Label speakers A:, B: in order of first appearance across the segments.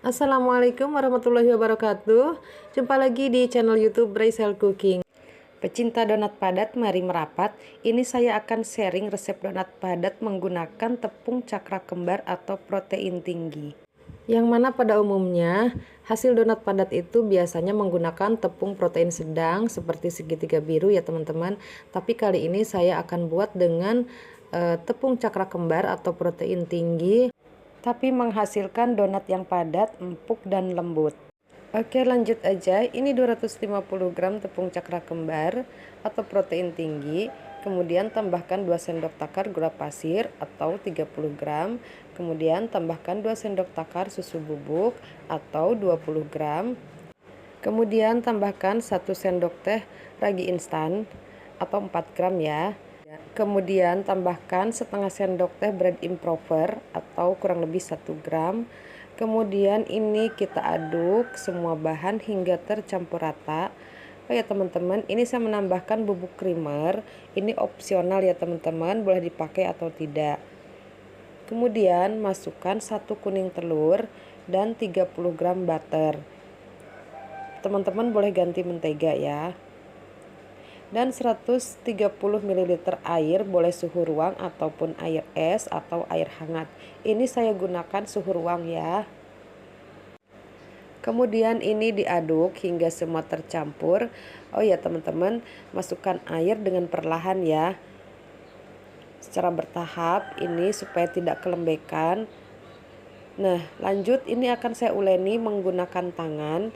A: Assalamualaikum warahmatullahi wabarakatuh. Jumpa lagi di channel YouTube Braisel Cooking. Pecinta donat padat, mari merapat. Ini saya akan sharing resep donat padat menggunakan tepung cakra kembar atau protein tinggi. Yang mana pada umumnya hasil donat padat itu biasanya menggunakan tepung protein sedang seperti segitiga biru ya teman-teman. Tapi kali ini saya akan buat dengan tepung cakra kembar atau protein tinggi, tapi menghasilkan donat yang padat, empuk, dan lembut. Oke, lanjut aja. Ini 250 gram tepung cakra kembar atau protein tinggi. Kemudian tambahkan 2 sendok takar gula pasir atau 30 gram. Kemudian tambahkan 2 sendok takar susu bubuk atau 20 gram. Kemudian tambahkan 1 sendok teh ragi instan atau 4 gram ya. Kemudian tambahkan setengah sendok teh bread improver atau kurang lebih 1 gram. Kemudian ini kita aduk semua bahan hingga tercampur rata. Oh ya teman-teman, ini saya menambahkan bubuk creamer. Ini opsional ya teman-teman, boleh dipakai atau tidak. Kemudian masukkan 1 kuning telur dan 30 gram butter. Teman-teman boleh ganti mentega ya. Dan 130 ml air, boleh suhu ruang ataupun air es atau air hangat. Ini saya gunakan suhu ruang ya. Kemudian ini diaduk hingga semua tercampur. Oh ya teman-teman, masukkan air dengan perlahan ya, secara bertahap ini supaya tidak kelembekan. Nah lanjut, ini akan saya uleni menggunakan tangan.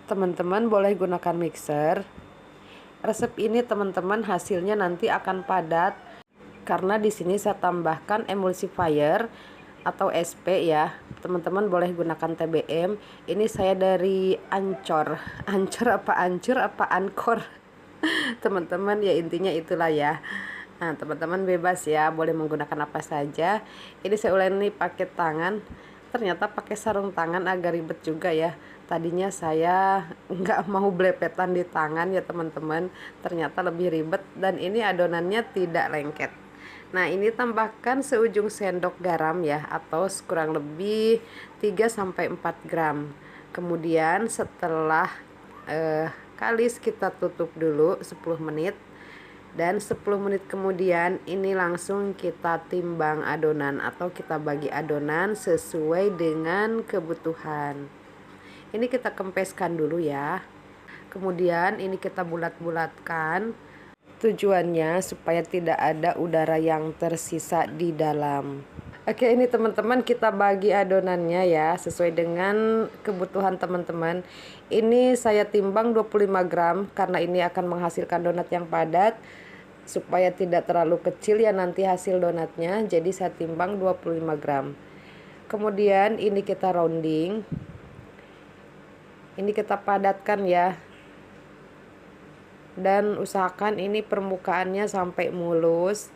A: Teman-teman boleh gunakan mixer. Resep ini teman-teman hasilnya nanti akan padat karena di sini saya tambahkan emulsifier atau SP ya. Teman-teman boleh gunakan TBM. Ini saya dari Ancor. Ancor apa Ancur apa Ancor? Teman-teman ya intinya itulah ya. Nah, teman-teman bebas ya, boleh menggunakan apa saja. Ini saya uleni pakai tangan. Ternyata pakai sarung tangan agak ribet juga ya. Tadinya saya nggak mau belepetan di tangan ya teman-teman, ternyata lebih ribet dan ini adonannya tidak lengket. Nah ini tambahkan seujung sendok garam ya, atau kurang lebih 3-4 gram. Kemudian setelah kalis kita tutup dulu 10 menit. Dan 10 menit kemudian ini langsung kita timbang adonan atau kita bagi adonan sesuai dengan kebutuhan. Ini kita kempeskan dulu ya. Kemudian ini kita bulat-bulatkan. Tujuannya supaya tidak ada udara yang tersisa di dalam. Oke, ini teman-teman kita bagi adonannya ya sesuai dengan kebutuhan teman-teman. Ini saya timbang 25 gram karena ini akan menghasilkan donat yang padat. Supaya tidak terlalu kecil ya nanti hasil donatnya, jadi saya timbang 25 gram. Kemudian ini kita rounding. Ini kita padatkan ya. Dan usahakan ini permukaannya sampai mulus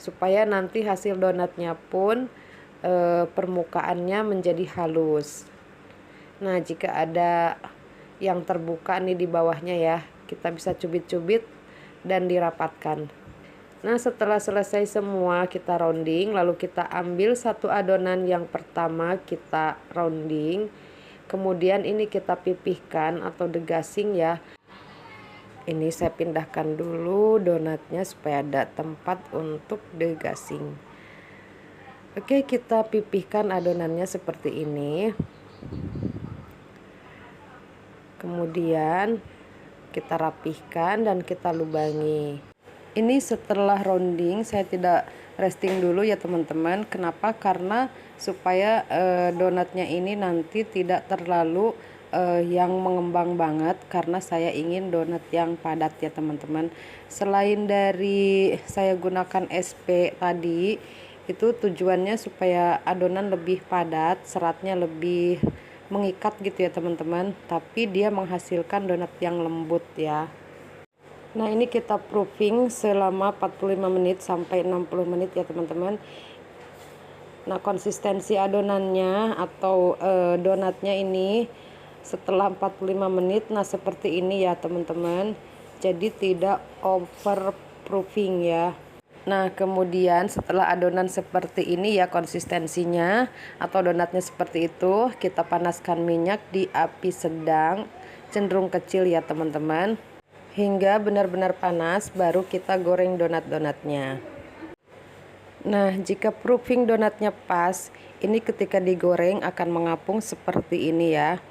A: supaya nanti hasil donatnya pun permukaannya menjadi halus. Nah, jika ada yang terbuka nih di bawahnya ya, kita bisa cubit-cubit dan dirapatkan. Nah setelah selesai semua kita rounding, lalu kita ambil satu adonan yang pertama kita rounding. Kemudian ini kita pipihkan atau degassing ya. Ini saya pindahkan dulu donatnya supaya ada tempat untuk degassing. Oke, kita pipihkan adonannya seperti ini. Kemudian kita rapihkan dan kita lubangi. Ini setelah rounding saya tidak resting dulu ya teman-teman. Kenapa? Karena supaya donatnya ini nanti tidak terlalu yang mengembang banget, karena saya ingin donat yang padat ya teman-teman. Selain dari saya gunakan SP tadi, itu tujuannya supaya adonan lebih padat, seratnya lebih mengikat gitu ya teman-teman, tapi dia menghasilkan donat yang lembut ya. Nah ini kita proofing selama 45 menit sampai 60 menit ya teman-teman. Nah konsistensi adonannya atau donatnya ini setelah 45 menit nah seperti ini ya teman-teman. Jadi tidak over proofing ya. Nah, kemudian setelah adonan seperti ini ya konsistensinya atau donatnya seperti itu, kita panaskan minyak di api sedang, cenderung kecil ya teman-teman. Hingga benar-benar panas baru kita goreng donat-donatnya. Nah, jika proofing donatnya pas, ini ketika digoreng akan mengapung seperti ini ya.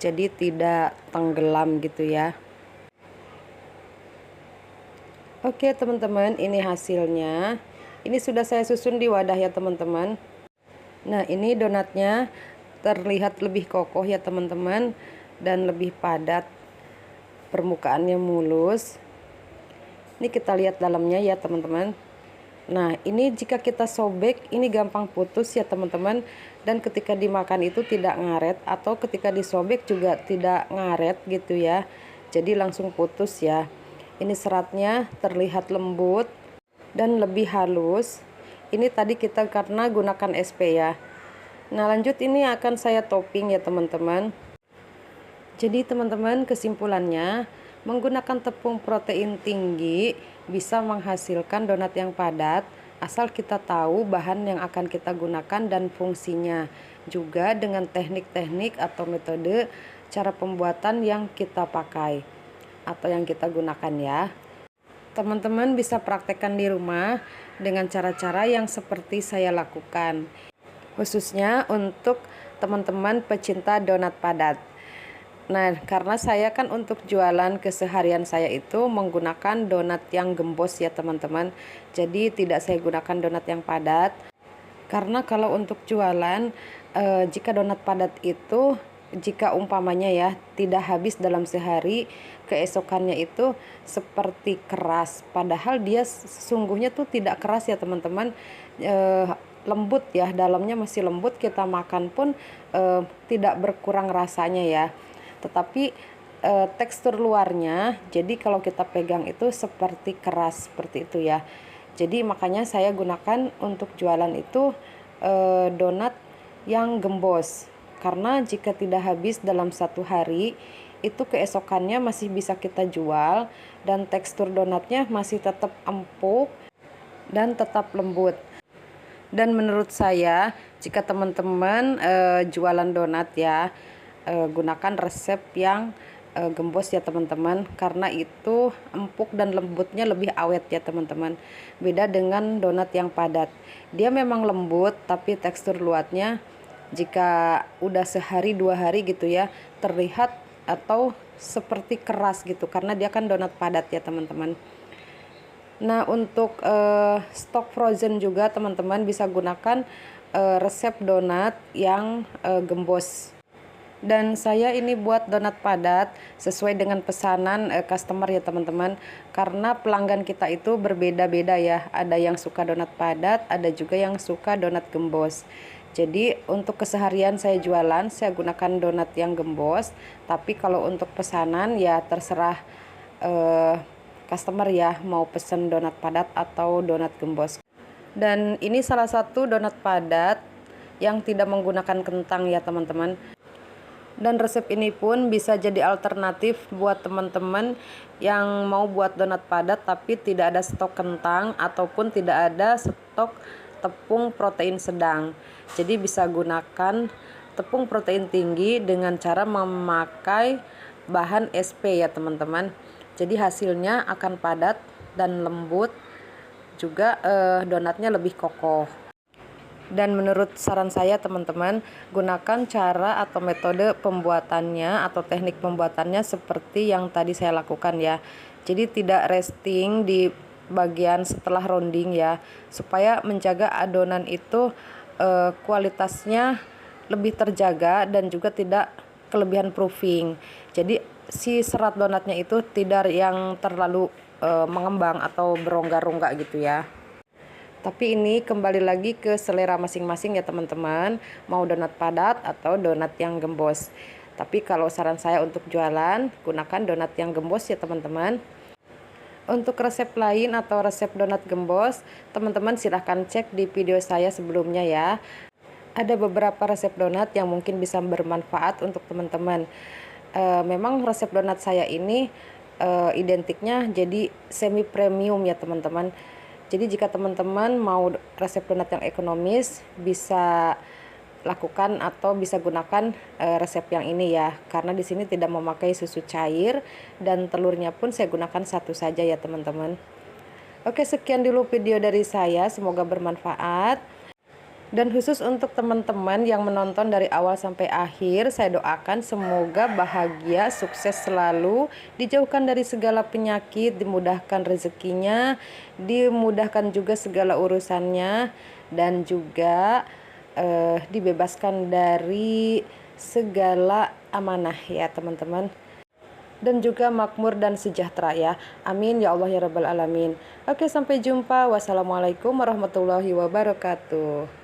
A: Jadi tidak tenggelam gitu ya. Oke teman-teman, ini hasilnya. Ini sudah saya susun di wadah ya teman-teman. Nah, ini donatnya terlihat lebih kokoh ya teman-teman, dan lebih padat, permukaannya mulus. Ini kita lihat dalamnya ya teman-teman. Nah, ini jika kita sobek ini gampang putus ya teman-teman, dan ketika dimakan itu tidak ngaret, atau ketika disobek juga tidak ngaret gitu ya. Jadi langsung putus ya. Ini seratnya terlihat lembut dan lebih halus. Ini tadi kita karena gunakan SP ya. Nah, lanjut ini akan saya topping ya teman-teman. Jadi teman-teman, kesimpulannya menggunakan tepung protein tinggi bisa menghasilkan donat yang padat asal kita tahu bahan yang akan kita gunakan dan fungsinya, juga dengan teknik-teknik atau metode cara pembuatan yang kita pakai atau yang kita gunakan ya. Teman-teman bisa praktekkan di rumah dengan cara-cara yang seperti saya lakukan, khususnya untuk teman-teman pecinta donat padat. Nah, karena saya kan untuk jualan keseharian saya itu menggunakan donat yang gembos ya teman-teman. Jadi tidak saya gunakan donat yang padat. Karena kalau untuk jualan, jika donat padat itu, jika umpamanya ya tidak habis dalam sehari, keesokannya itu seperti keras. Padahal dia sesungguhnya tuh tidak keras ya teman-teman. Lembut ya, dalamnya masih lembut, kita makan pun tidak berkurang rasanya ya. Tetapi tekstur luarnya, jadi kalau kita pegang itu seperti keras, seperti itu ya. Jadi makanya saya gunakan untuk jualan itu donat yang gembos, karena jika tidak habis dalam satu hari itu keesokannya masih bisa kita jual, dan tekstur donatnya masih tetap empuk dan tetap lembut. Dan menurut saya, jika teman-teman jualan donat ya, gunakan resep yang gembos ya teman-teman, karena itu empuk dan lembutnya lebih awet ya teman-teman. Beda dengan donat yang padat, dia memang lembut tapi tekstur luarnya jika udah sehari dua hari gitu ya terlihat atau seperti keras gitu, karena dia kan donat padat ya teman-teman. Nah, untuk stok frozen juga teman-teman bisa gunakan resep donat yang gembos. Dan saya ini buat donat padat sesuai dengan pesanan customer ya teman-teman, karena pelanggan kita itu berbeda-beda ya, ada yang suka donat padat, ada juga yang suka donat gembos. Jadi untuk keseharian saya jualan, saya gunakan donat yang gembos, tapi kalau untuk pesanan ya terserah customer ya mau pesen donat padat atau donat gembos. Dan ini salah satu donat padat yang tidak menggunakan kentang ya teman-teman. Dan resep ini pun bisa jadi alternatif buat teman-teman yang mau buat donat padat tapi tidak ada stok kentang ataupun tidak ada stok tepung protein sedang. Jadi bisa gunakan tepung protein tinggi dengan cara memakai bahan SP ya teman-teman. Jadi hasilnya akan padat dan lembut, juga donatnya lebih kokoh. Dan menurut saran saya teman-teman, gunakan cara atau metode pembuatannya atau teknik pembuatannya seperti yang tadi saya lakukan ya. Jadi tidak resting di bagian setelah rounding ya, supaya menjaga adonan itu kualitasnya lebih terjaga dan juga tidak kelebihan proofing. Jadi si serat donatnya itu tidak yang terlalu mengembang atau berongga-rongga gitu ya. Tapi ini kembali lagi ke selera masing-masing ya teman-teman, mau donat padat atau donat yang gembos. Tapi kalau saran saya untuk jualan, gunakan donat yang gembos ya teman-teman. Untuk resep lain atau resep donat gembos, teman-teman silahkan cek di video saya sebelumnya ya. Ada beberapa resep donat yang mungkin bisa bermanfaat untuk teman-teman. Memang resep donat saya ini identiknya jadi semi premium ya teman-teman. Jadi jika teman-teman mau resep donat yang ekonomis, bisa lakukan atau bisa gunakan resep yang ini ya, karena di sini tidak memakai susu cair dan telurnya pun saya gunakan satu saja ya teman-teman. Oke, sekian dulu video dari saya, semoga bermanfaat. Dan khusus untuk teman-teman yang menonton dari awal sampai akhir, saya doakan semoga bahagia, sukses selalu, dijauhkan dari segala penyakit, dimudahkan rezekinya, dimudahkan juga segala urusannya, dan juga dibebaskan dari segala amanah ya teman-teman. Dan juga makmur dan sejahtera ya. Amin ya Allah ya Rabbal Alamin. Oke, sampai jumpa. Wassalamualaikum warahmatullahi wabarakatuh.